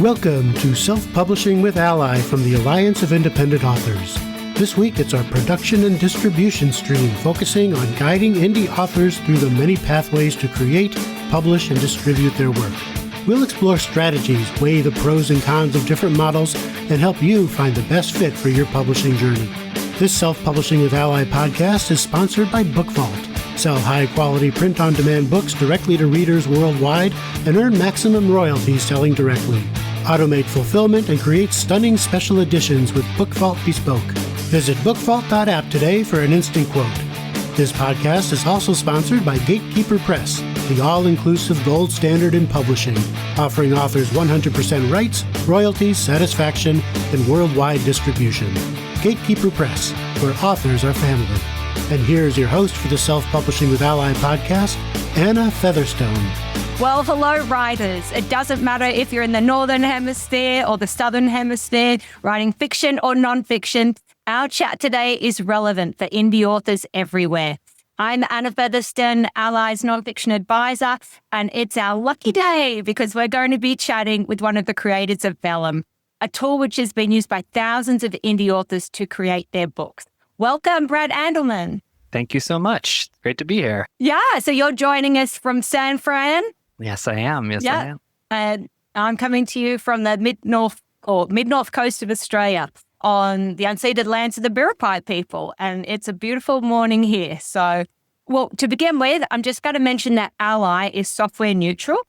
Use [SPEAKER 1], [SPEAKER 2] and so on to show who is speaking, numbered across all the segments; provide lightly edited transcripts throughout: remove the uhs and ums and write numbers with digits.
[SPEAKER 1] Welcome to Self-Publishing with ALLi from the Alliance of Independent Authors. This week it's our production and distribution stream focusing on guiding indie authors through the many pathways to create, publish, and distribute their work. We'll explore strategies, weigh the pros and cons of different models, and help you find the best fit for your publishing journey. This Self-Publishing with ALLi podcast is sponsored by BookVault. Sell high-quality print-on-demand books directly to readers worldwide and earn maximum royalties selling directly. Automate fulfillment and create stunning special editions with BookVault Bespoke. Visit bookvault.app today for an instant quote. This podcast is also sponsored by Gatekeeper Press, the all-inclusive gold standard in publishing, offering authors 100% rights, royalties, satisfaction, and worldwide distribution. Gatekeeper Press, where authors are family. And here's your host for the Self-Publishing with ALLi podcast, Anna Featherstone.
[SPEAKER 2] Well, hello, writers. It doesn't matter if you're in the Northern Hemisphere or the Southern Hemisphere, writing fiction or nonfiction. Our chat today is relevant for indie authors everywhere. I'm Anna Featherstone, ALLi's nonfiction advisor, and it's our lucky day because we're going to be chatting with one of the creators of Vellum, a tool which has been used by thousands of indie authors to create their books. Welcome, Brad Andalman.
[SPEAKER 3] Thank you so much. Great to be here.
[SPEAKER 2] Yeah, so you're joining us from San Fran?
[SPEAKER 3] Yes, I am. I am.
[SPEAKER 2] And I'm coming to you from the mid-north coast of Australia on the unceded lands of the Biripi people. And it's a beautiful morning here. So, well, to begin with, I'm just going to mention that ALLi is software neutral.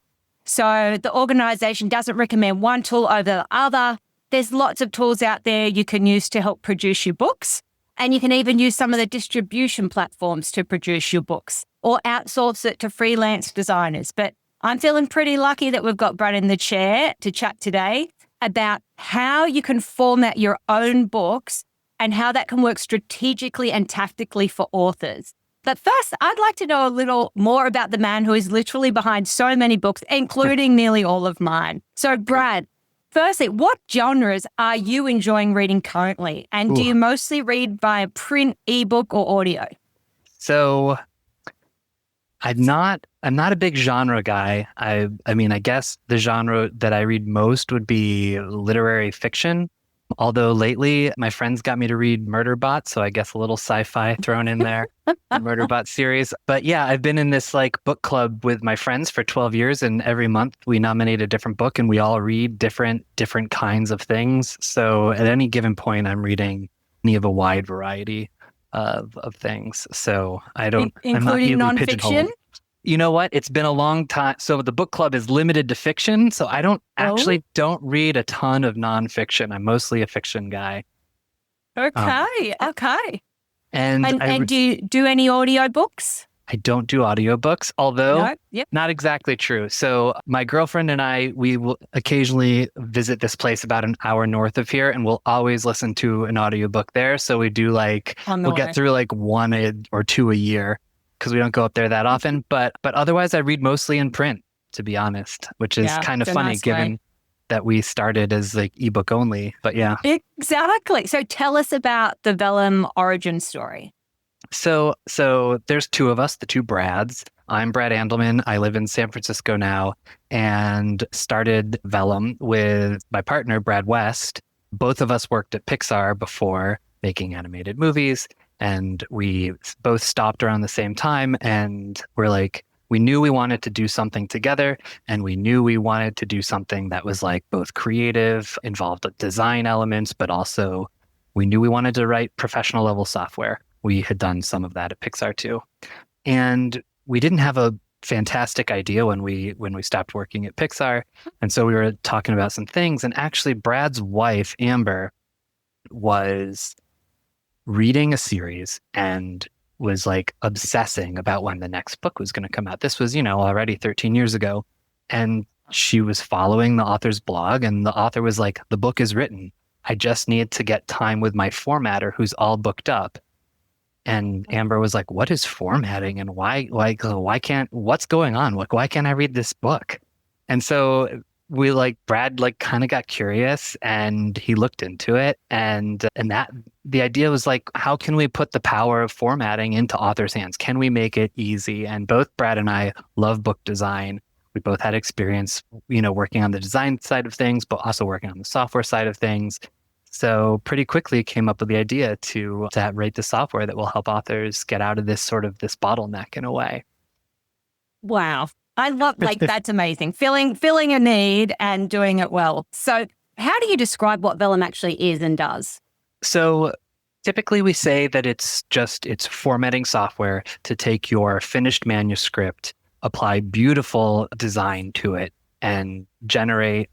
[SPEAKER 2] So the organization doesn't recommend one tool over the other. There's lots of tools out there you can use to help produce your books. And you can even use some of the distribution platforms to produce your books or outsource it to freelance designers. But I'm feeling pretty lucky that we've got Brad in the chair to chat today about how you can format your own books and how that can work strategically and tactically for authors. But first, I'd like to know a little more about the man who is literally behind so many books, including nearly all of mine. So, Brad, firstly, what genres are you enjoying reading currently? And do you mostly read via print, ebook, or audio?
[SPEAKER 3] So I'm not a big genre guy. I mean, I guess the genre that I read most would be literary fiction. Although lately my friends got me to read Murderbot, so I guess a little sci-fi thrown in there, the Murderbot series. But yeah, I've been in this like book club with my friends for 12 years, and every month we nominate a different book and we all read different kinds of things. So at any given point, I'm reading any of a wide variety of things. So
[SPEAKER 2] including nonfiction?
[SPEAKER 3] You know what? It's been a long time. So the book club is limited to fiction. So I don't read a ton of nonfiction. I'm mostly a fiction guy.
[SPEAKER 2] Okay. And do you do any audiobooks?
[SPEAKER 3] I don't do audiobooks, although not exactly true. So my girlfriend and I, we will occasionally visit this place about an hour north of here, and we'll always listen to an audiobook there. So we do we'll get through like one or two a year, because we don't go up there that often. But otherwise, I read mostly in print, to be honest, which is kind of funny given that we started as like ebook only. But yeah.
[SPEAKER 2] Exactly. So tell us about the Vellum origin story.
[SPEAKER 3] So there's two of us, the two Brads. I'm Brad Andalman. I live in San Francisco now and started Vellum with my partner, Brad West. Both of us worked at Pixar before making animated movies. And we both stopped around the same time, and we're like, we knew we wanted to do something together, and we knew we wanted to do something that was like both creative, involved design elements, but also we knew we wanted to write professional level software. We had done some of that at Pixar too. And we didn't have a fantastic idea when we stopped working at Pixar. And so we were talking about some things, and actually Brad's wife, Amber, was reading a series and was like obsessing about when the next book was going to come out. This was, already 13 years ago. And she was following the author's blog, and the author was like, the book is written. I just need to get time with my formatter who's all booked up. And Amber was like, what is formatting and why can't, what's going on? Like, why can't I read this book? And so Brad kind of got curious, and he looked into it, and that the idea was like, how can we put the power of formatting into authors' hands? Can we make it easy? And both Brad and I love book design. We both had experience, working on the design side of things, but also working on the software side of things. So pretty quickly came up with the idea to write the software that will help authors get out of this bottleneck in a way.
[SPEAKER 2] Wow. I love, that's amazing. Filling a need and doing it well. So how do you describe what Vellum actually is and does?
[SPEAKER 3] So typically we say that it's formatting software to take your finished manuscript, apply beautiful design to it, and generate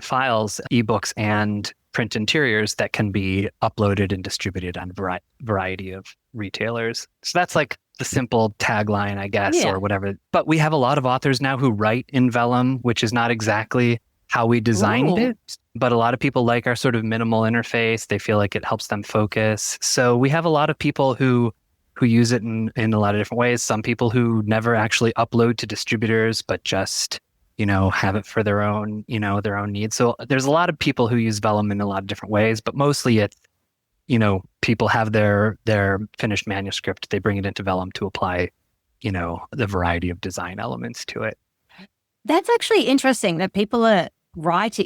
[SPEAKER 3] files, ebooks, and print interiors that can be uploaded and distributed on a variety of retailers. So that's like the simple tagline, I guess, or whatever. But we have a lot of authors now who write in Vellum, which is not exactly how we designed it. But a lot of people like our sort of minimal interface. They feel like it helps them focus. So we have a lot of people who use it in a lot of different ways. Some people who never actually upload to distributors, but just have it for their own needs. So there's a lot of people who use Vellum in a lot of different ways, but mostly it's, people have their finished manuscript, they bring it into Vellum to apply, the variety of design elements to it.
[SPEAKER 2] That's actually interesting that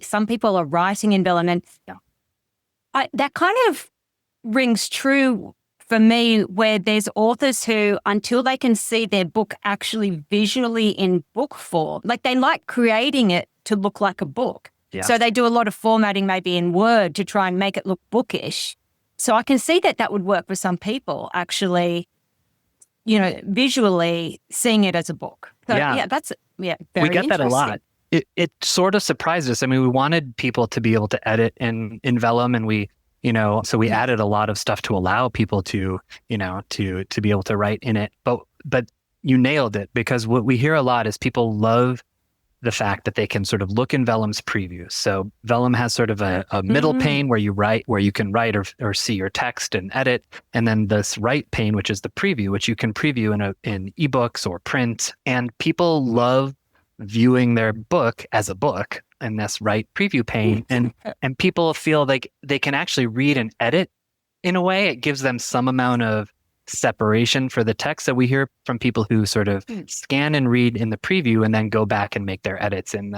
[SPEAKER 2] some people are writing in Vellum, and that kind of rings true for me, where there's authors who, until they can see their book actually visually in book form, like they like creating it to look like a book.
[SPEAKER 3] Yeah.
[SPEAKER 2] So they do a lot of formatting maybe in Word to try and make it look bookish. So I can see that would work for some people, actually, visually seeing it as a book. So that's very
[SPEAKER 3] we get that a lot.
[SPEAKER 2] interesting.
[SPEAKER 3] It sort of surprised us. I mean, we wanted people to be able to edit in Vellum, and so we added a lot of stuff to allow people to be able to write in it. But you nailed it, because what we hear a lot is people love the fact that they can sort of look in Vellum's preview. So Vellum has sort of a middle pane where you can write or see your text and edit. And then this right pane, which is the preview, which you can preview in ebooks or print. And people love viewing their book as a book in this right preview pane. And people feel like they can actually read and edit in a way. It gives them some amount of separation for the text. So we hear from people who sort of scan and read in the preview and then go back and make their edits in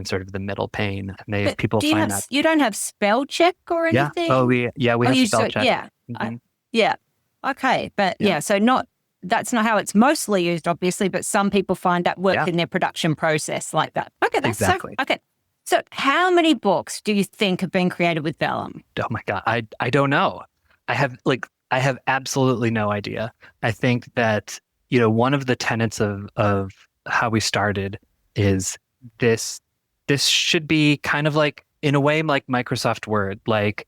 [SPEAKER 3] sort of the middle pane. And people find that
[SPEAKER 2] you don't have spell check or anything?
[SPEAKER 3] We have spell check.
[SPEAKER 2] Yeah.
[SPEAKER 3] Mm-hmm.
[SPEAKER 2] Okay. But so that's not how it's mostly used, obviously, but some people find that works in their production process like that. Okay, that's
[SPEAKER 3] exactly.
[SPEAKER 2] Okay. So how many books do you think have been created with Vellum?
[SPEAKER 3] Oh my God, I don't know. I have absolutely no idea. I think that, one of the tenets of how we started is this should be kind of like, in a way, like Microsoft Word. Like,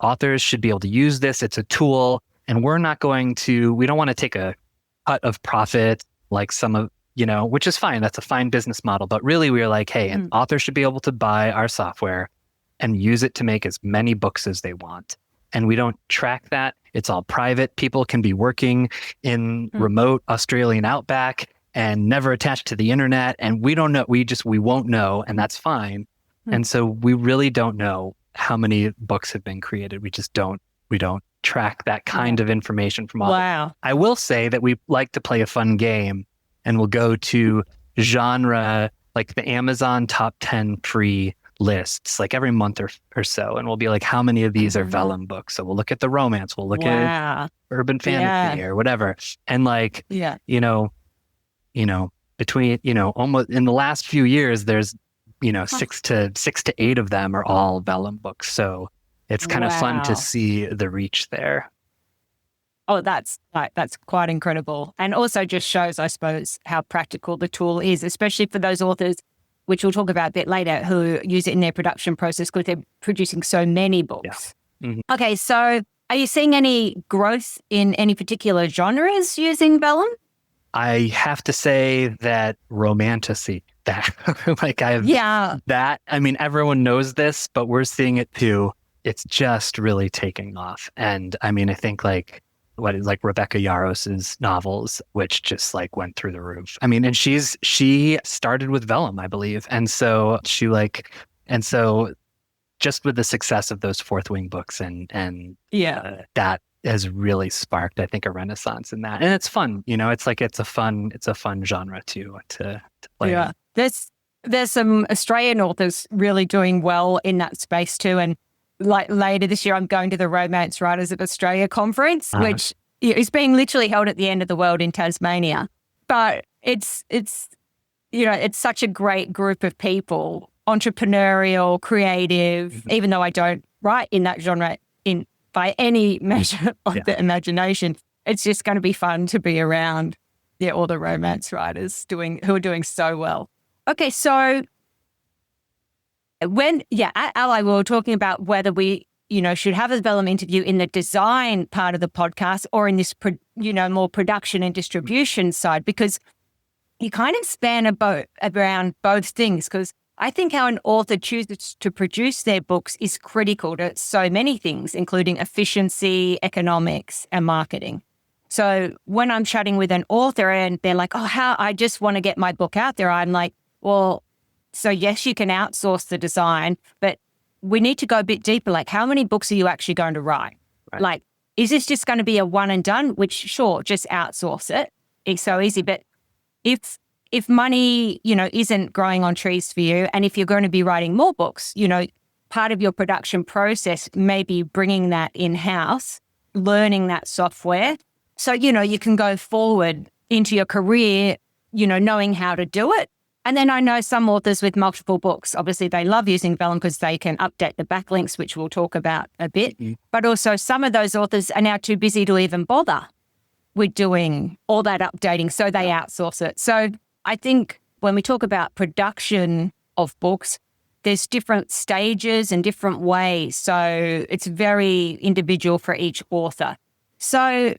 [SPEAKER 3] authors should be able to use this. It's a tool, and we don't want to take a cut of profit like some of, which is fine. That's a fine business model. But really, we were like, hey, an author should be able to buy our software and use it to make as many books as they want. And we don't track that. It's all private. People can be working in remote Australian outback and never attached to the internet. And we don't know. We won't know. And that's fine. And so we really don't know how many books have been created. We don't track that kind of information from authors.
[SPEAKER 2] Wow.
[SPEAKER 3] I will say that we like to play a fun game, and we'll go to genre, like the Amazon top 10 free lists, like every month or so. And we'll be like, how many of these are Vellum books? So we'll look at the romance, we'll look at urban fantasy or whatever. And between, almost in the last few years, there's, 6 to 8 of them are all Vellum books. So it's kind of fun to see the reach there.
[SPEAKER 2] Oh, that's quite incredible. And also just shows, I suppose, how practical the tool is, especially for those authors, which we'll talk about a bit later, who use it in their production process because they're producing so many books.
[SPEAKER 3] Yeah. Mm-hmm.
[SPEAKER 2] Okay, so are you seeing any growth in any particular genres using Vellum?
[SPEAKER 3] I have to say that romantasy, that that, I mean, everyone knows this, but we're seeing it too. It's just really taking off. And I mean, I think like Rebecca Yaros's novels, which just like went through the roof. I mean, and she started with Vellum, I believe. And so just with the success of those Fourth Wing books and that has really sparked, I think, a renaissance in that. And it's fun, it's a fun genre to play.
[SPEAKER 2] Yeah. There's some Australian authors really doing well in that space too. And like later this year, I'm going to the Romance Writers of Australia conference, which is being literally held at the end of the world in Tasmania. But it's such a great group of people, entrepreneurial, creative, even though I don't write in that genre by any measure of the imagination. It's just going to be fun to be around all the romance writers who are doing so well. Okay, so at ALLi, we were talking about whether we, should have a Vellum interview in the design part of the podcast or in this, more production and distribution side, because you kind of span around both things. Because I think how an author chooses to produce their books is critical to so many things, including efficiency, economics, and marketing. So when I'm chatting with an author and they're like, I just want to get my book out there, I'm like, well, so yes, you can outsource the design, but we need to go a bit deeper. Like, how many books are you actually going to write? Right. Like, is this just going to be a one and done? Which, sure, just outsource it. It's so easy. But if money, isn't growing on trees for you, and if you're going to be writing more books, part of your production process may be bringing that in-house, learning that software. So, you can go forward into your career, knowing how to do it. And then I know some authors with multiple books, obviously they love using Vellum because they can update the backlinks, which we'll talk about a bit. Mm-hmm. But also some of those authors are now too busy to even bother with doing all that updating, so they outsource it. So I think when we talk about production of books, there's different stages and different ways. So it's very individual for each author. So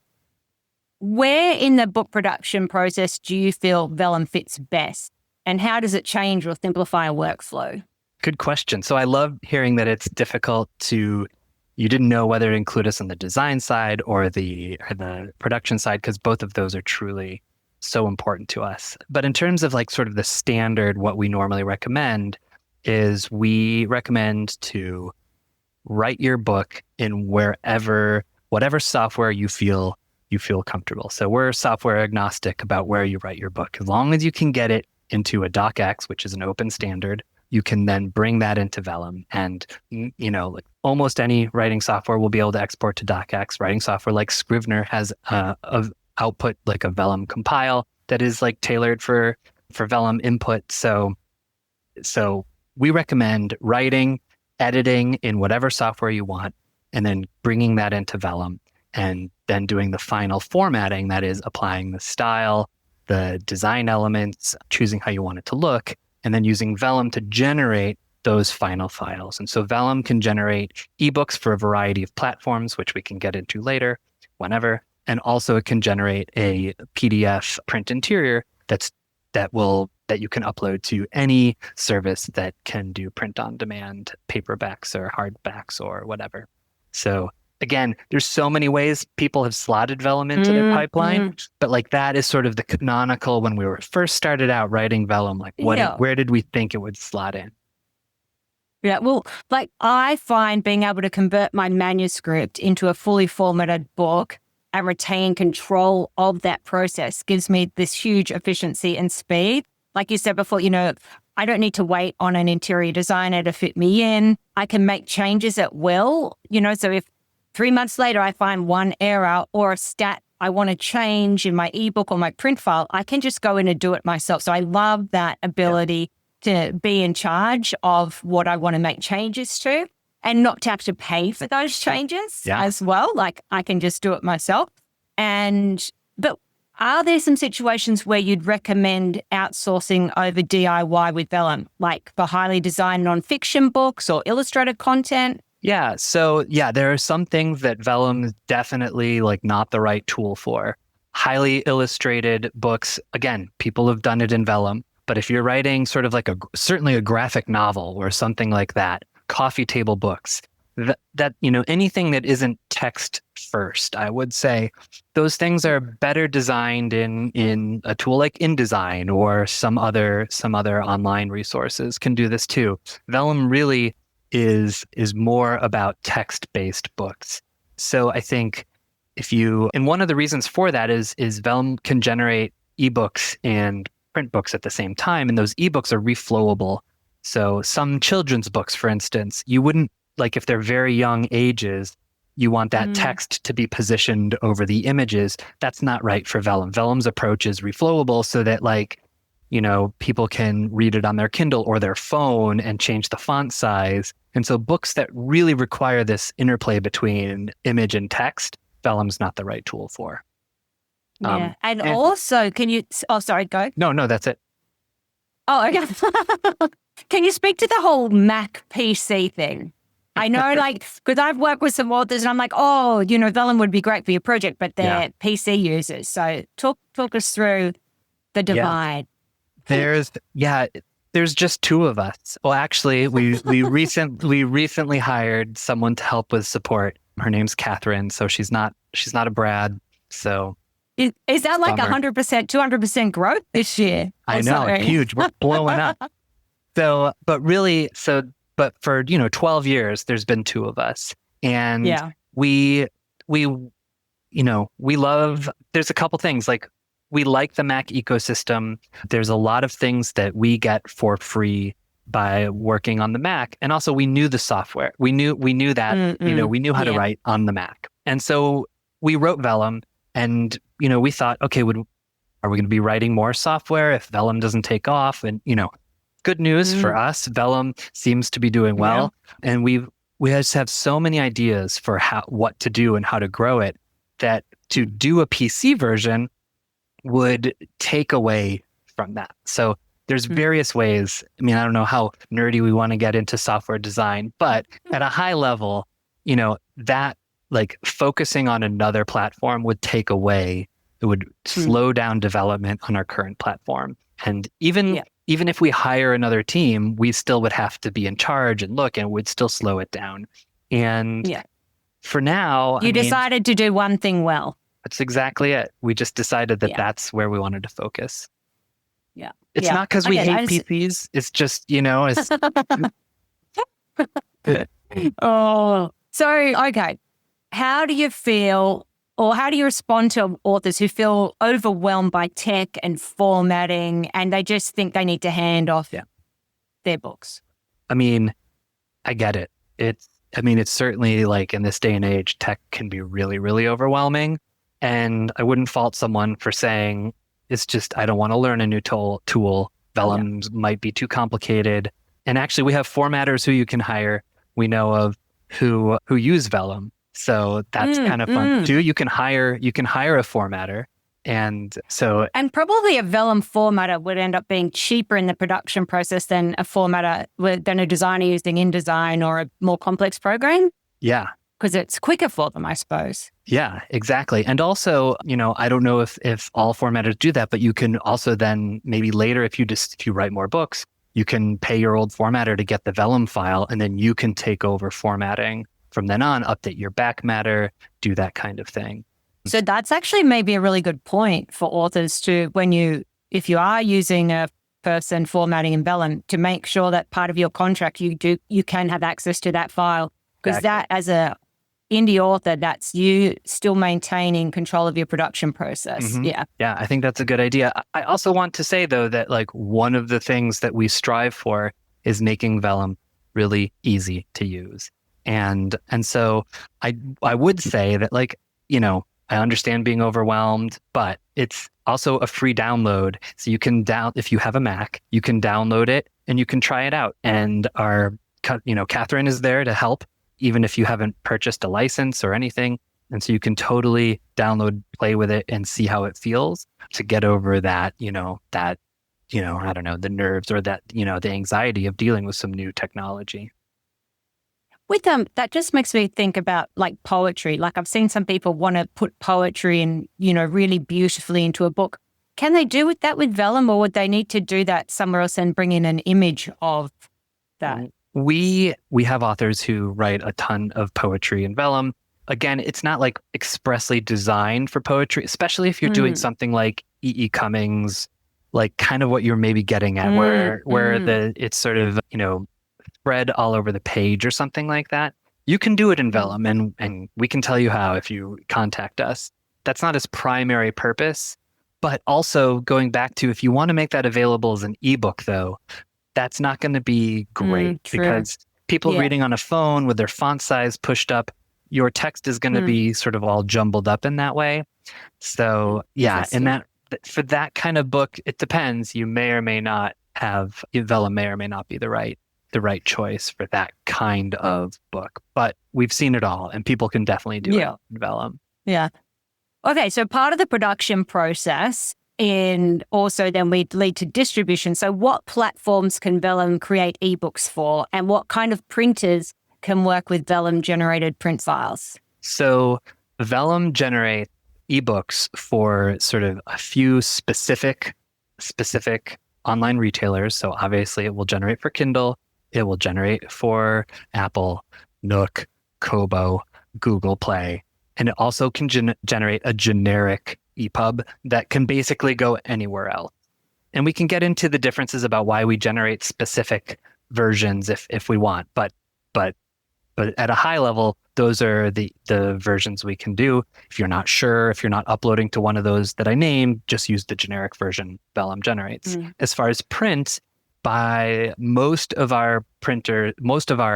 [SPEAKER 2] where in the book production process do you feel Vellum fits best? And how does it change or simplify a workflow?
[SPEAKER 3] Good question. So I love hearing that it's difficult you didn't know whether to include us on the design side or the production side, because both of those are truly so important to us. But in terms of like sort of the standard, what we normally recommend is we recommend to write your book in whatever software you feel comfortable. So we're software agnostic about where you write your book. As long as you can get it into a docx, which is an open standard, you can then bring that into Vellum. And, like almost any writing software will be able to export to docx. Writing software like Scrivener has a output like a Vellum compile that is like tailored for Vellum input. So we recommend writing, editing in whatever software you want, and then bringing that into Vellum, and then doing the final formatting, that is applying the style, the design elements, choosing how you want it to look, and then using Vellum to generate those final files. And so Vellum can generate ebooks for a variety of platforms, which we can get into later, whenever. And also it can generate a PDF print interior that you can upload to any service that can do print on demand, paperbacks or hardbacks or whatever. So again, there's so many ways people have slotted Vellum into their pipeline, but like that is sort of the canonical when we were first started out writing Vellum, like where did we think it would slot in?
[SPEAKER 2] Yeah, well, like I find being able to convert my manuscript into a fully formatted book and retain control of that process gives me this huge efficiency and speed. Like you said before, I don't need to wait on an interior designer to fit me in. I can make changes at will, so if 3 months later, I find one error or a stat I want to change in my ebook or my print file, I can just go in and do it myself. So I love that ability to be in charge of what I want to make changes to and not to have to pay for those changes as well. Like I can just do it myself. But are there some situations where you'd recommend outsourcing over DIY with Vellum, like for highly designed nonfiction books or illustrated content?
[SPEAKER 3] Yeah. So there are some things that Vellum is definitely like not the right tool for. Highly illustrated books, again, people have done it in Vellum, but if you're writing sort of like certainly a graphic novel or something like that, coffee table books, that anything that isn't text first, I would say those things are better designed in a tool like InDesign or some other online resources can do this too. Vellum really is more about text-based books. So I think and one of the reasons for that is Vellum can generate ebooks and print books at the same time, and those ebooks are reflowable. So some children's books, for instance, you wouldn't, like if they're very young ages, you want that text to be positioned over the images. That's not right for Vellum. Vellum's approach is reflowable so that people can read it on their Kindle or their phone and change the font size. And so books that really require this interplay between image and text, Vellum's not the right tool for.
[SPEAKER 2] Yeah. And also, sorry, go.
[SPEAKER 3] No, that's it.
[SPEAKER 2] Oh, okay. Can you speak to the whole Mac PC thing? I know, because I've worked with some authors and I'm like, Vellum would be great for your project, but they're PC users. So talk us through the divide.
[SPEAKER 3] There's just two of us. Well, actually, we recently hired someone to help with support. Her name's Catherine, so she's not a Brad. So
[SPEAKER 2] is that like 100%, 200% growth this year?
[SPEAKER 3] I know, it's huge. We're blowing up. So, but for 12 years, there's been two of us, and we love. There's a couple things like. We like the Mac ecosystem. There's a lot of things that we get for free by working on the Mac. And also we knew the software. We knew that, we knew how to write on the Mac. And so we wrote Vellum and, we thought, okay, are we going to be writing more software if Vellum doesn't take off? And, good news for us, Vellum seems to be doing well. Yeah. And we just have so many ideas for what to do and how to grow it that to do a PC version would take away from that. So there's various ways. I mean, I don't know how nerdy we want to get into software design, but at a high level, that like focusing on another platform would take away, it would slow down development on our current platform. And even if we hire another team, we still would have to be in charge and look, and it would still slow it down. And for now,
[SPEAKER 2] you decided to do one thing well.
[SPEAKER 3] That's exactly it. We just decided that that's where we wanted to focus.
[SPEAKER 2] Yeah.
[SPEAKER 3] It's not because we hate PCs. It's just, it's...
[SPEAKER 2] Okay. How do you feel, or how do you respond to authors who feel overwhelmed by tech and formatting and they just think they need to hand off their books?
[SPEAKER 3] I mean, I get it. It's certainly like in this day and age, tech can be really, really overwhelming. And I wouldn't fault someone for saying, it's just, I don't want to learn a new tool. Vellum might be too complicated. And actually, we have formatters who you can hire. We know of who use Vellum. So that's kind of fun too. You can hire a formatter. And
[SPEAKER 2] probably a Vellum formatter would end up being cheaper in the production process than a designer using InDesign or a more complex program.
[SPEAKER 3] Yeah.
[SPEAKER 2] Because it's quicker for them, I suppose.
[SPEAKER 3] Yeah, exactly. And also, I don't know if all formatters do that, but you can also then maybe later, if you write more books, you can pay your old formatter to get the Vellum file, and then you can take over formatting from then on, update your back matter, do that kind of thing.
[SPEAKER 2] So that's actually maybe a really good point for authors to, if you are using a person formatting in Vellum, to make sure that part of your contract, you can have access to that file. Because that, as a indie author, that's you still maintaining control of your production process. Yeah,
[SPEAKER 3] I think that's a good idea. I also want to say, though, that like one of the things that we strive for is making Vellum really easy to use. And so I would say that, like, I understand being overwhelmed, but it's also a free download. So you can if you have a Mac, you can download it and you can try it out. And Catherine is there to help, even if you haven't purchased a license or anything. And so you can totally download, play with it, and see how it feels to get over that, I don't know, the nerves or that, the anxiety of dealing with some new technology.
[SPEAKER 2] With that just makes me think about like poetry. Like I've seen some people want to put poetry and, really beautifully into a book. Can they do that with Vellum, or would they need to do that somewhere else and bring in an image of that?
[SPEAKER 3] We have authors who write a ton of poetry in Vellum. Again, it's not like expressly designed for poetry, especially if you're doing something like E.E. Cummings, like kind of what you're maybe getting at, where it's sort of, spread all over the page or something like that. You can do it in Vellum, and we can tell you how if you contact us. That's not its primary purpose, but also going back to if you want to make that available as an ebook, though, that's not going to be great because people reading on a phone with their font size pushed up, your text is going to be sort of all jumbled up in that way. So yeah, and that for that kind of book, it depends. You may or may not have Vellum may or may not be the right choice for that kind of book. But we've seen it all, and people can definitely do it in Vellum.
[SPEAKER 2] Yeah. Okay, so part of the production process, and also then we lead to distribution. So what platforms can Vellum create ebooks for, and what kind of printers can work with Vellum generated print files?
[SPEAKER 3] So Vellum generates ebooks for sort of a few specific online retailers. So obviously it will generate for Kindle, it will generate for Apple, Nook, Kobo, Google Play, and it also can generate a generic EPUB that can basically go anywhere else. And we can get into the differences about why we generate specific versions if we want, but at a high level, those are the versions we can do. If you're not sure, if you're not uploading to one of those that I named, just use the generic version Vellum generates. As far as print, by most of our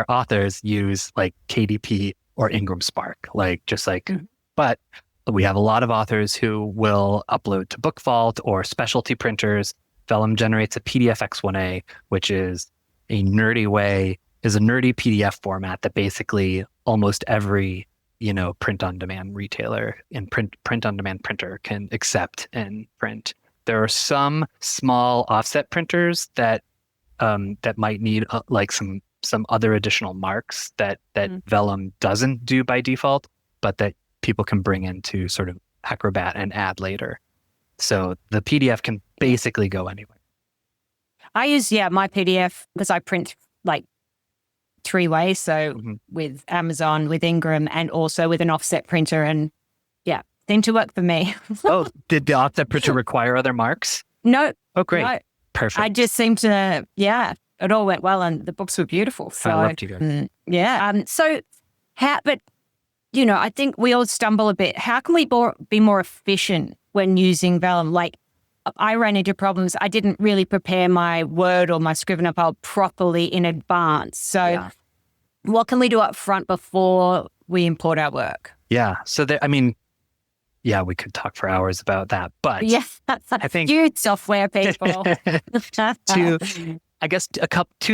[SPEAKER 3] authors use like KDP or Ingram Spark, but we have a lot of authors who will upload to Book Vault or specialty printers. Vellum generates a PDF X1A, which is a nerdy PDF format that basically almost every, print-on-demand retailer and print-on-demand printer can accept and print. There are some small offset printers that might need some other additional marks that Vellum doesn't do by default, but that people can bring into sort of Acrobat and add later. So the PDF can basically go anywhere.
[SPEAKER 2] I use, my PDF because I print like 3 ways. So with Amazon, with Ingram, and also with an offset printer, and seemed to work for me.
[SPEAKER 3] Oh, did the offset printer require other marks?
[SPEAKER 2] No.
[SPEAKER 3] Oh, great.
[SPEAKER 2] No.
[SPEAKER 3] Perfect.
[SPEAKER 2] I just seemed to, it all went well and the books were beautiful. So,
[SPEAKER 3] I love to hear.
[SPEAKER 2] So I think we all stumble a bit. How can we be more efficient when using Vellum? Like, I ran into problems. I didn't really prepare my Word or my Scrivener file properly in advance. So what can we do up front before we import our work?
[SPEAKER 3] Yeah. So we could talk for hours about that, but
[SPEAKER 2] I think you software people.
[SPEAKER 3] Two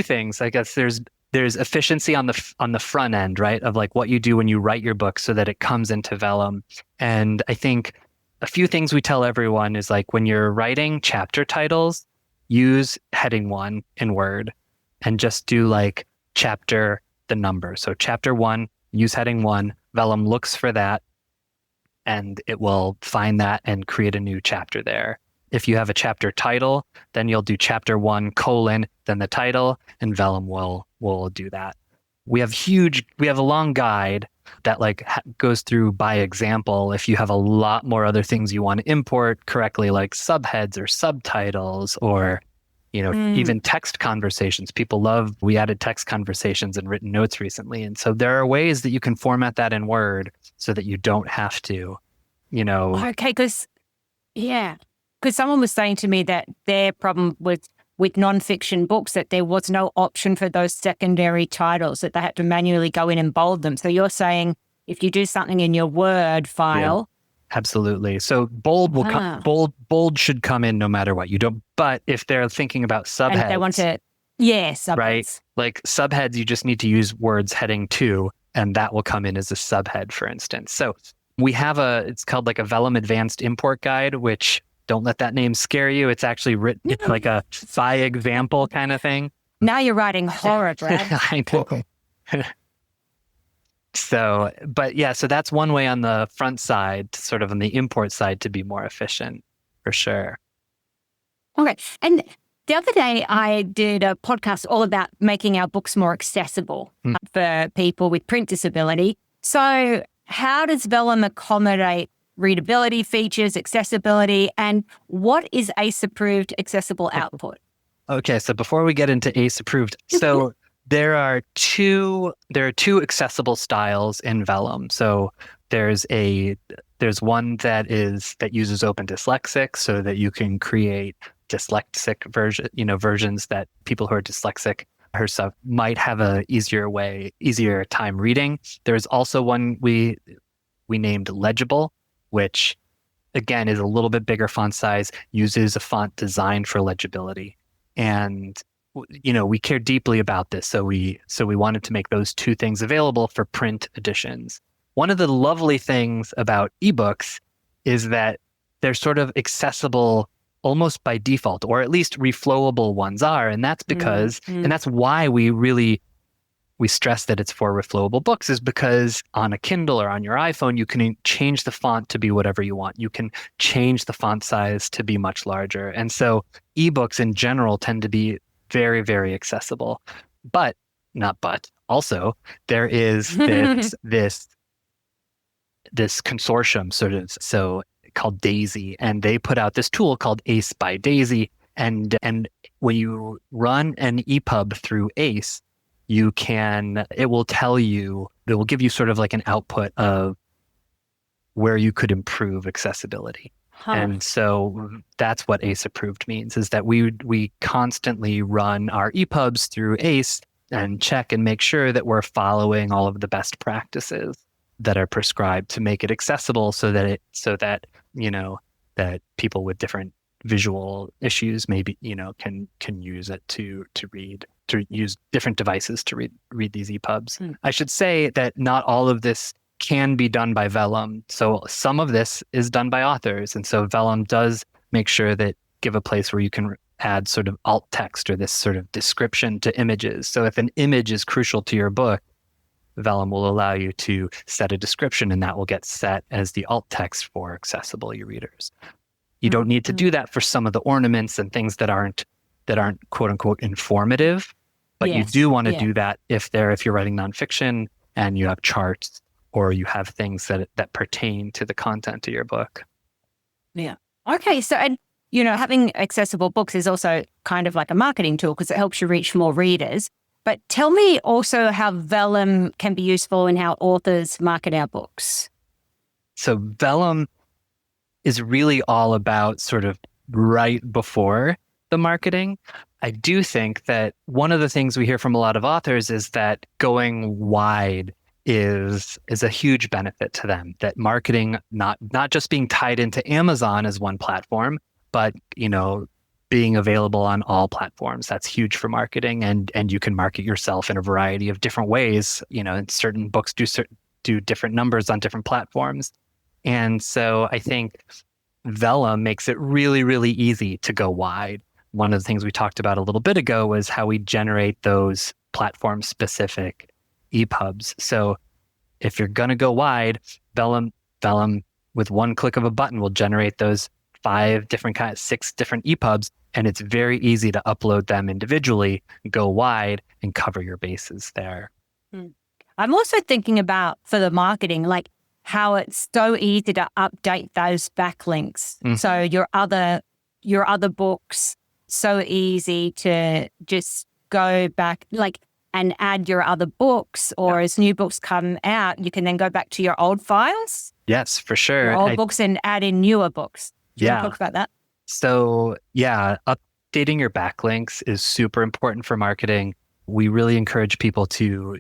[SPEAKER 3] things. I guess there's efficiency on the front end, right? Of like what you do when you write your book so that it comes into Vellum. And I think a few things we tell everyone is like when you're writing chapter titles, use heading 1 in Word and just do like chapter, the number. So chapter 1, use heading 1, Vellum looks for that and it will find that and create a new chapter there. If you have a chapter title, then you'll do chapter 1, then the title, and Vellum will do that. We have a long guide that goes through by example. If you have a lot more other things you want to import correctly, like subheads or subtitles or, even text conversations. We added text conversations and written notes recently. And so there are ways that you can format that in Word so that you don't have to,
[SPEAKER 2] Okay, because someone was saying to me that their problem with nonfiction books, that there was no option for those secondary titles, that they had to manually go in and bold them. So you're saying if you do something in your Word file.
[SPEAKER 3] Yeah, absolutely. So bold bold should come in no matter what. You don't, but if they're thinking about subheads. And if they want to,
[SPEAKER 2] subheads.
[SPEAKER 3] Right? Like subheads, you just need to use words heading 2, and that will come in as a subhead, for instance. So we have it's called like a Vellum Advanced Import Guide, which don't let that name scare you. It's actually written, it's like a by example kind of thing.
[SPEAKER 2] Now you're writing horror, Brad.
[SPEAKER 3] I know. So that's one way on the front side, sort of on the import side, to be more efficient, for sure.
[SPEAKER 2] Okay. And the other day I did a podcast all about making our books more accessible for people with print disability. So how does Vellum accommodate readability features, accessibility, and what is ACE-approved accessible output?
[SPEAKER 3] Okay, so before we get into ACE-approved, so There are two accessible styles in Vellum. So there's one that uses Open Dyslexic so that you can create dyslexic versions that people who are dyslexic herself might have a easier time reading. There's also one we named Legible, which again is a little bit bigger font size, uses a font designed for legibility. And we care deeply about this, so we wanted to make those two things available for print editions. One of the lovely things about ebooks is that they're sort of accessible almost by default, or at least reflowable ones are, and that's because and that's why we stress that it's for reflowable books, is because on a Kindle or on your iPhone, you can change the font to be whatever you want. You can change the font size to be much larger. And so ebooks in general tend to be very, very accessible. Also, there is this consortium called Daisy, and they put out this tool called Ace by Daisy. And when you run an EPUB through Ace, it will give you sort of like an output of where you could improve accessibility. And so that's what ACE approved means, is that we constantly run our EPUBs through ACE and check and make sure that we're following all of the best practices that are prescribed to make it accessible, so that that people with different visual issues maybe can use it to use different devices to read these EPUBs. I should say that not all of this can be done by Vellum. So some of this is done by authors. And so Vellum does make sure that give a place where you can add sort of alt text or this sort of description to images. So if an image is crucial to your book, Vellum will allow you to set a description, and that will get set as the alt text for accessible readers. You don't need to do that for some of the ornaments and things that aren't quote unquote informative, but you do want to do that if you're writing nonfiction and you have charts or you have things that pertain to the content of your book.
[SPEAKER 2] Yeah. Okay. So, and having accessible books is also kind of like a marketing tool because it helps you reach more readers. But tell me also how Vellum can be useful in how authors market our books.
[SPEAKER 3] So Vellum is really all about sort of right before the marketing. I do think that one of the things we hear from a lot of authors is that going wide is a huge benefit to them, that marketing, not just being tied into Amazon as one platform, but being available on all platforms. That's huge for marketing, and you can market yourself in a variety of different ways. And certain books do different numbers on different platforms. And so I think Vellum makes it really, really easy to go wide. One of the things we talked about a little bit ago was how we generate those platform-specific EPUBs. So if you're going to go wide, Vellum with one click of a button will generate those 6 different EPUBs, and it's very easy to upload them individually, go wide, and cover your bases there.
[SPEAKER 2] I'm also thinking about, for the marketing, like how it's so easy to update those backlinks. So your other books, so easy to just go back and add your other books, or as new books come out, you can then go back to your old files.
[SPEAKER 3] Yes, for sure.
[SPEAKER 2] Your old books and add in newer books. Do you want to talk about that?
[SPEAKER 3] So updating your backlinks is super important for marketing. We really encourage people to,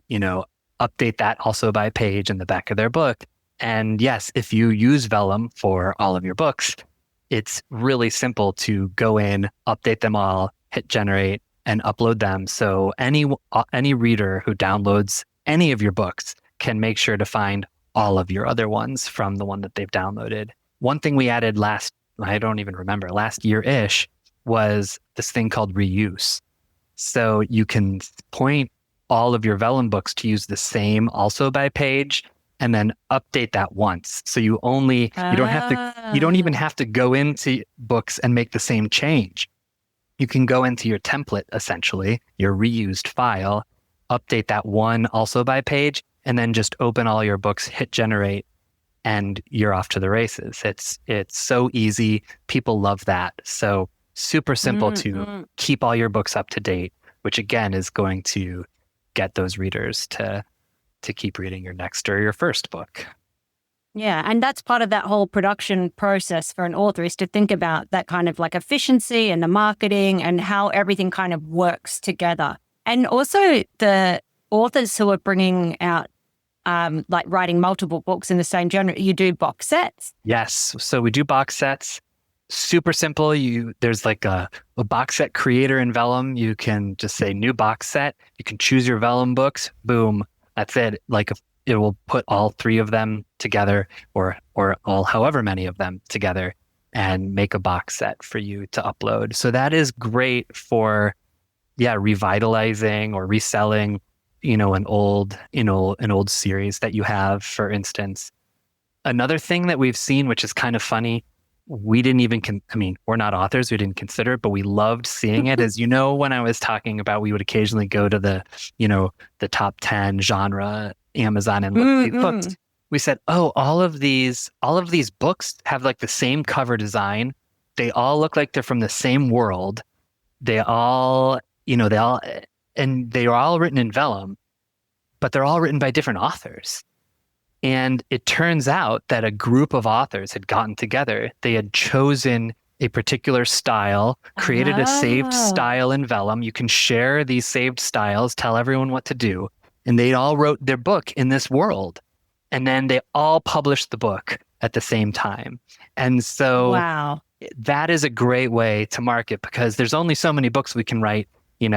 [SPEAKER 3] update that also by page in the back of their book. And yes, if you use Vellum for all of your books, it's really simple to go in, update them all, hit generate, and upload them. So any reader who downloads any of your books can make sure to find all of your other ones from the one that they've downloaded. One thing we added last year-ish, was this thing called reuse. So you can point all of your Vellum books to use the same also by page, and then update that once. So you don't even have to go into books and make the same change. You can go into your template, essentially, your reused file, update that one also by page, and then just open all your books, hit generate, and you're off to the races. It's so easy. People love that. So super simple to keep all your books up to date, which again is going to get those readers to keep reading your next or your first book.
[SPEAKER 2] Yeah, and that's part of that whole production process for an author, is to think about that kind of like efficiency and the marketing and how everything kind of works together. And also the authors who are bringing out like writing multiple books in the same genre, you do box sets?
[SPEAKER 3] Yes. So we do box sets. Super simple. There's like a box set creator in Vellum. You can just say new box set. You can choose your Vellum books. Boom. That's it. Like it will put all 3 of them together or all however many of them together and make a box set for you to upload. So that is great for revitalizing or reselling, an old series that you have, for instance. Another thing that we've seen, which is kind of funny, we didn't even, we're not authors, we didn't consider it, but we loved seeing it. As when I was talking about, we would occasionally go to the top 10 genre Amazon and look at these books. We said, oh, all of these books have like the same cover design. They all look like they're from the same world. They all and they are all written in Vellum, but they're all written by different authors. And it turns out that a group of authors had gotten together. They had chosen a particular style, created a saved style in Vellum. You can share these saved styles, tell everyone what to do. And they all wrote their book in this world. And then they all published the book at the same time. And so
[SPEAKER 2] wow,
[SPEAKER 3] that is a great way to market, because there's only so many books we can write, in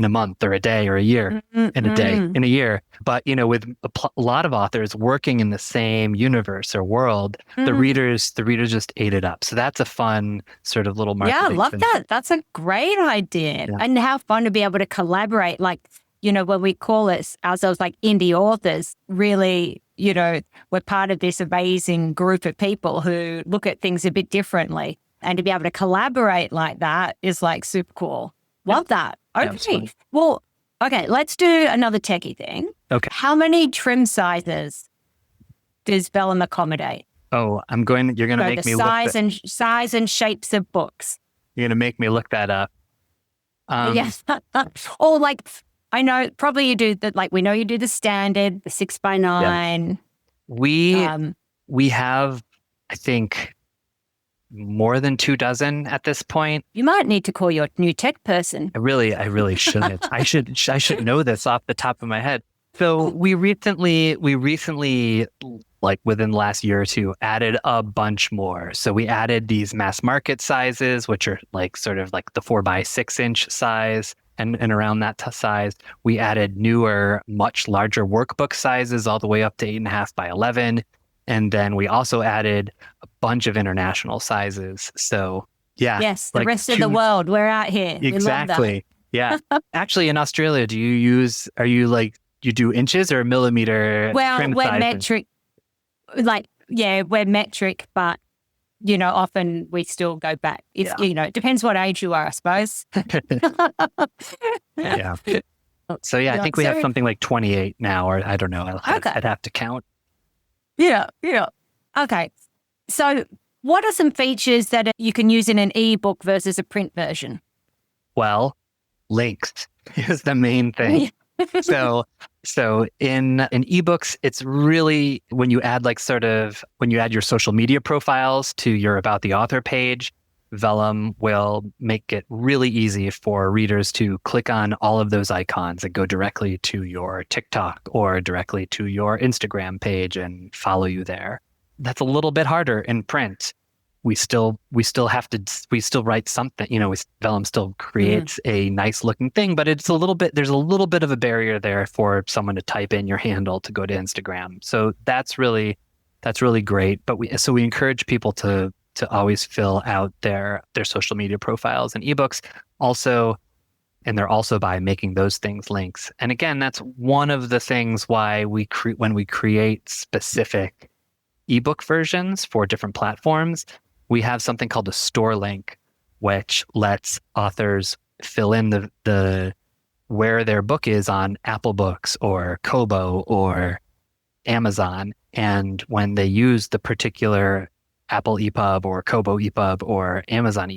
[SPEAKER 3] a month or a day or a year, in a year. But, with a lot of authors working in the same universe or world, the readers just ate it up. So that's a fun sort of little marketing.
[SPEAKER 2] Yeah, I love
[SPEAKER 3] thing.
[SPEAKER 2] that. That's a great idea. Yeah. And how fun to be able to collaborate. Like, when we call it ourselves like indie authors, really, we're part of this amazing group of people who look at things a bit differently. And to be able to collaborate like that is like super cool. Love that. Okay. Well, okay, let's do another techie thing.
[SPEAKER 3] Okay.
[SPEAKER 2] How many trim sizes does Vellum accommodate?
[SPEAKER 3] Oh, you're going to make me
[SPEAKER 2] size and shapes of books.
[SPEAKER 3] You're going to make me look that up.
[SPEAKER 2] Yes. Or like, I know probably you do we know you do the standard, the 6x9.
[SPEAKER 3] Yeah. We have, I think, more than 24 at this point.
[SPEAKER 2] You might need to call your new tech person.
[SPEAKER 3] I really shouldn't. I should know this off the top of my head. So we recently, like within the last year or two, added a bunch more. So we added these mass market sizes, which are like sort of like the 4x6 inch size and around that size. We added newer, much larger workbook sizes, all the way up to 8.5 by 11. And then we also added a bunch of international sizes. So yeah.
[SPEAKER 2] Yes, the rest of the world, we're out here.
[SPEAKER 3] Exactly. Yeah. Actually, in Australia, you do inches or millimeter?
[SPEAKER 2] Well, we're sizing? Metric. We're metric, but often we still go back. It depends what age you are, I suppose.
[SPEAKER 3] Yeah. So I think we have something like 28 now, or I don't know. I'd have to count.
[SPEAKER 2] Yeah. Okay. So what are some features that you can use in an ebook versus a print version?
[SPEAKER 3] Well, links is the main thing. So in ebooks, it's really when you add your social media profiles to your About the Author page, Vellum will make it really easy for readers to click on all of those icons that go directly to your TikTok or directly to your Instagram page and follow you there. That's a little bit harder in print. We still write something, Vellum still creates a nice looking thing, but there's a little bit of a barrier there for someone to type in your handle to go to Instagram. So that's really great. But we encourage people to always fill out their social media profiles and ebooks and they're also by making those things links. And again, that's one of the things why when we create specific ebook versions for different platforms, we have something called a store link, which lets authors fill in the where their book is on Apple Books or Kobo or Amazon. And when they use the particular Apple EPUB or Kobo EPUB or Amazon,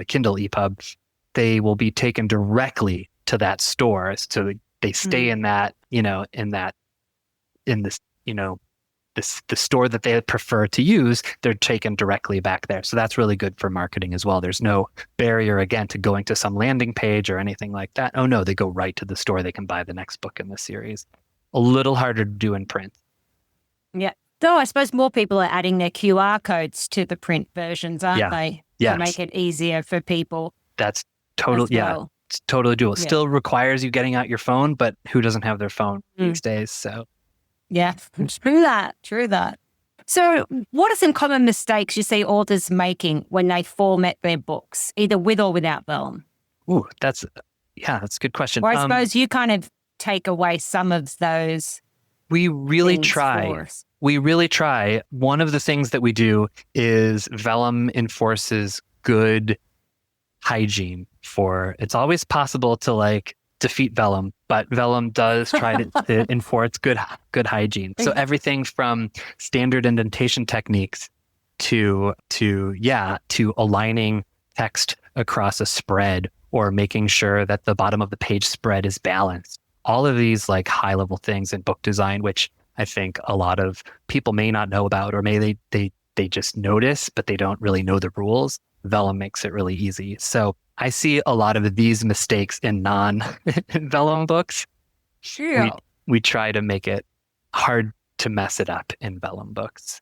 [SPEAKER 3] Kindle EPUB, they will be taken directly to that store. So they stay in that, in this, the store that they prefer to use, they're taken directly back there. So that's really good for marketing as well. There's no barrier, again, to going to some landing page or anything like that. Oh no, they go right to the store. They can buy the next book in the series. A little harder to do in print.
[SPEAKER 2] Yeah. Though I suppose more people are adding their QR codes to the print versions, aren't they?
[SPEAKER 3] Yes.
[SPEAKER 2] To make it easier for people.
[SPEAKER 3] That's totally,
[SPEAKER 2] well.
[SPEAKER 3] it's totally doable.
[SPEAKER 2] Yeah.
[SPEAKER 3] Still requires you getting out your phone, but who doesn't have their phone these days? So.
[SPEAKER 2] Yeah, true that. So what are some common mistakes you see authors making when they format their books, either with or without Vellum?
[SPEAKER 3] Ooh, that's a good question.
[SPEAKER 2] Or I suppose you kind of take away some of those.
[SPEAKER 3] We really try. One of the things that we do is Vellum enforces good hygiene it's always possible to defeat Vellum, but Vellum does try to enforce good hygiene. So everything from standard indentation techniques to aligning text across a spread or making sure that the bottom of the page spread is balanced. All of these high level things in book design, which I think a lot of people may not know about, or maybe they just notice, but they don't really know the rules. Vellum makes it really easy. So I see a lot of these mistakes in non-Vellum books.
[SPEAKER 2] Sure.
[SPEAKER 3] We try to make it hard to mess it up in Vellum books.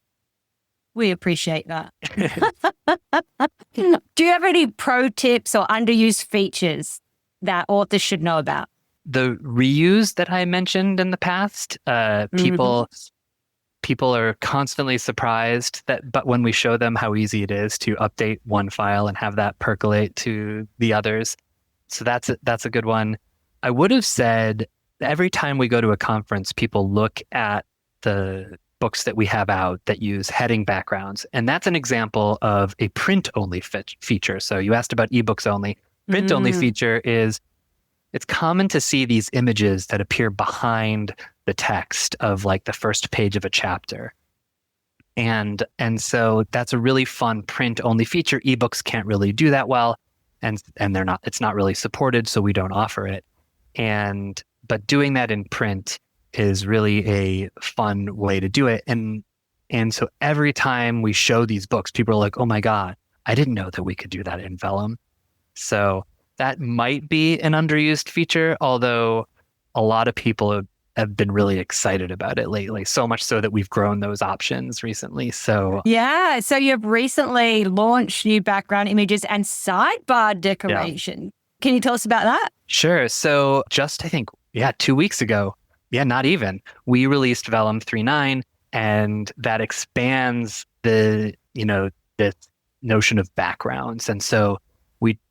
[SPEAKER 2] We appreciate that. Do you have any pro tips or underused features that authors should know about?
[SPEAKER 3] The reuse that I mentioned in the past, people are constantly surprised but when we show them how easy it is to update one file and have that percolate to the others. So that's a good one. I would have said every time we go to a conference, people look at the books that we have out that use heading backgrounds. And that's an example of a print-only feature. So you asked about ebooks only. Print-only feature is, it's common to see these images that appear behind the text of the first page of a chapter. And so that's a really fun print-only feature. Ebooks can't really do that well, and it's not really supported, so we don't offer it. But doing that in print is really a fun way to do it. And so every time we show these books, people are like, oh my God, I didn't know that we could do that in Vellum. So that might be an underused feature, although a lot of people have been really excited about it lately, so much so that we've grown those options recently. So
[SPEAKER 2] yeah, so you've recently launched new background images and sidebar decoration. Yeah. Can you tell us about that?
[SPEAKER 3] Sure. So just, I think, 2 weeks ago, not even, we released Vellum 3.9, and that expands the notion of backgrounds. And so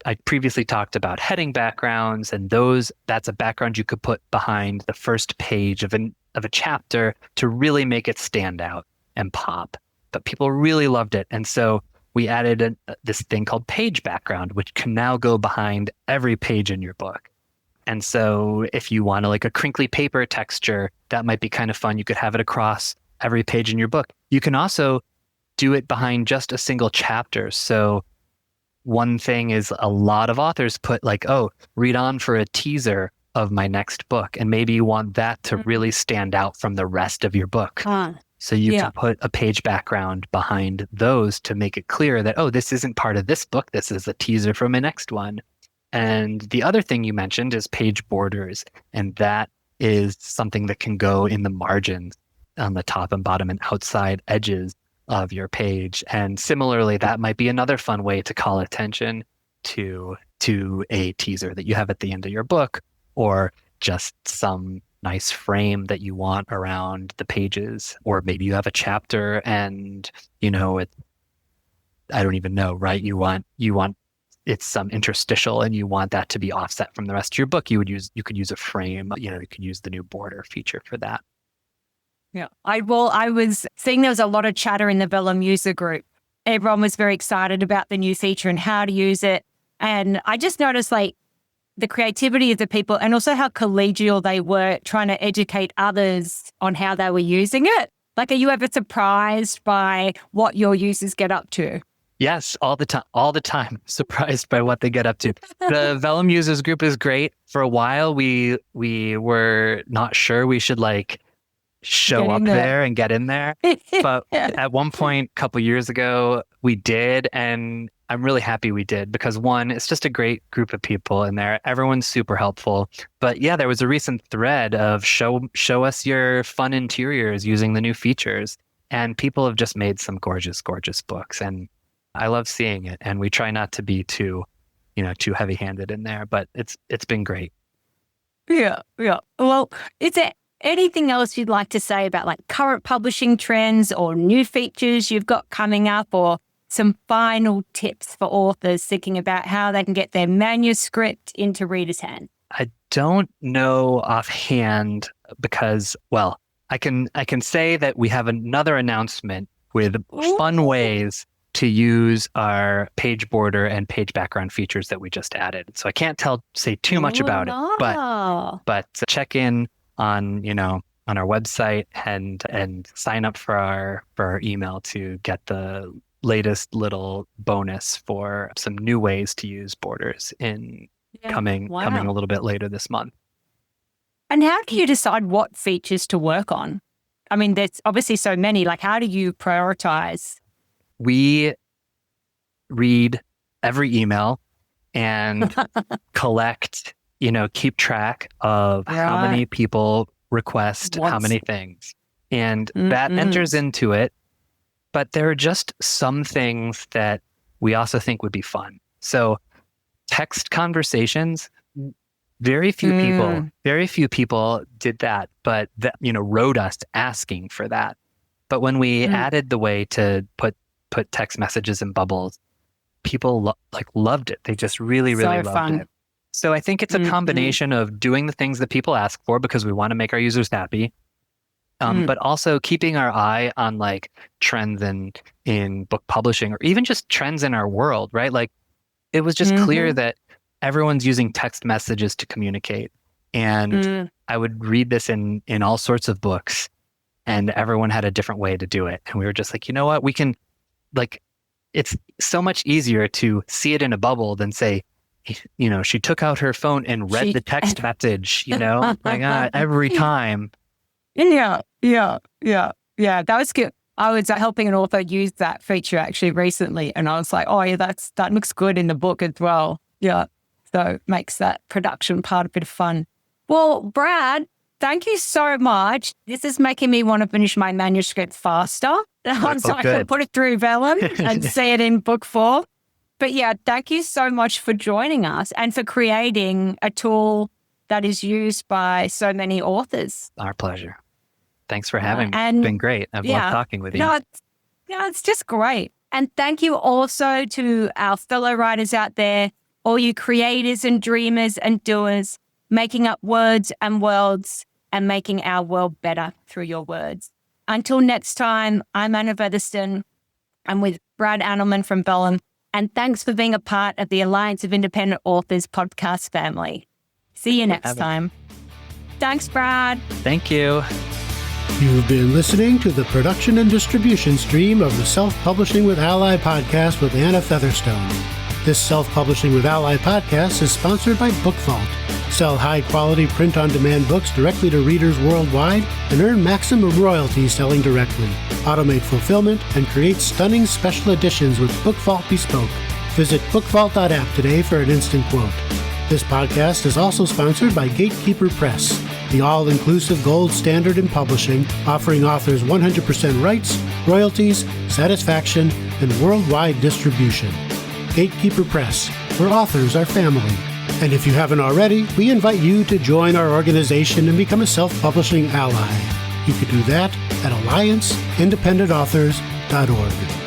[SPEAKER 3] I previously talked about heading backgrounds, and that's a background you could put behind the first page of a chapter to really make it stand out and pop. But people really loved it. And so we added this thing called page background, which can now go behind every page in your book. And so if you want a crinkly paper texture, that might be kind of fun. You could have it across every page in your book. You can also do it behind just a single chapter. So one thing is, a lot of authors put read on for a teaser of my next book. And maybe you want that to really stand out from the rest of your book. So you can put a page background behind those to make it clear that, oh, this isn't part of this book. This is a teaser for my next one. And the other thing you mentioned is page borders. And that is something that can go in the margins on the top and bottom and outside edges of your page. And similarly, that might be another fun way to call attention to a teaser that you have at the end of your book, or just some nice frame that you want around the pages. Or maybe you have a chapter and I don't even know, right? You want it's some interstitial and you want that to be offset from the rest of your book. You could use a frame, you could use the new border feature for that.
[SPEAKER 2] Yeah, I was seeing there was a lot of chatter in the Vellum user group. Everyone was very excited about the new feature and how to use it. And I just noticed the creativity of the people and also how collegial they were trying to educate others on how they were using it. Are you ever surprised by what your users get up to?
[SPEAKER 3] Yes, all the time, all the time. Surprised by what they get up to. The Vellum users group is great. For a while, we were not sure we should like show up there and get in there. But at one point, a couple years ago, we did. And I'm really happy we did because one, it's just a great group of people in there. Everyone's super helpful. But yeah, there was a recent thread of show us your fun interiors using the new features. And people have just made some gorgeous, gorgeous books. And I love seeing it. And we try not to be too heavy-handed in there, but it's been great.
[SPEAKER 2] Yeah. Well, is there anything else you'd like to say about like current publishing trends or new features you've got coming up, or some final tips for authors thinking about how they can get their manuscript into readers' hands?
[SPEAKER 3] I don't know offhand because, well, I can say that we have another announcement with fun ways to use our page border and page background features that we just added. So I can't say too much about it, but check in on our website and sign up for our email to get the latest little bonus for some new ways to use borders coming a little bit later this month.
[SPEAKER 2] And how do you decide what features to work on? I mean, there's obviously so many. Like, how do you prioritize?
[SPEAKER 3] We read every email and collect, keep track of how many people request how many things. And that enters into it. But there are just some things that we also think would be fun. So text conversations, very few people did that, but wrote us asking for that. But when we added the way to put text messages in bubbles, people loved it. They just really loved it. So I think it's a combination of doing the things that people ask for because we want to make our users happy, but also keeping our eye on like trends in book publishing or even just trends in our world, right? Like it was just clear that everyone's using text messages to communicate. And I would read this in all sorts of books and everyone had a different way to do it. And we were just like, you know what, we can it's so much easier to see it in a bubble than say, she took out her phone and read the text message, every time.
[SPEAKER 2] Yeah. That was good. I was helping an author use that feature actually recently. And I was like, oh yeah, that looks good in the book as well. Yeah. So it makes that production part a bit of fun. Well, Brad, thank you so much. This is making me want to finish my manuscript faster. So I can put it through Vellum and see it in book form. But yeah, thank you so much for joining us and for creating a tool that is used by so many authors.
[SPEAKER 3] Our pleasure. Thanks for having me. It's been great. I've loved talking with you.
[SPEAKER 2] It's just great. And thank you also to our fellow writers out there, all you creators and dreamers and doers, making up words and worlds and making our world better through your words. Until next time, I'm Anna Featherstone. I'm with Brad Andalman from Vellum. And thanks for being a part of the Alliance of Independent Authors podcast family. See you next time. Thanks, Brad.
[SPEAKER 3] Thank you.
[SPEAKER 1] You've been listening to the production and distribution stream of the Self-Publishing with ALLi podcast with Anna Featherstone. This Self-Publishing with ALLi podcast is sponsored by BookVault. Sell high-quality print-on-demand books directly to readers worldwide and earn maximum royalties selling directly. Automate fulfillment and create stunning special editions with BookVault Bespoke. Visit bookvault.app today for an instant quote. This podcast is also sponsored by Gatekeeper Press, the all-inclusive gold standard in publishing, offering authors 100% rights, royalties, satisfaction, and worldwide distribution. Gatekeeper Press, where authors are family. And if you haven't already, we invite you to join our organization and become a self-publishing ally. You can do that at allianceindependentauthors.org.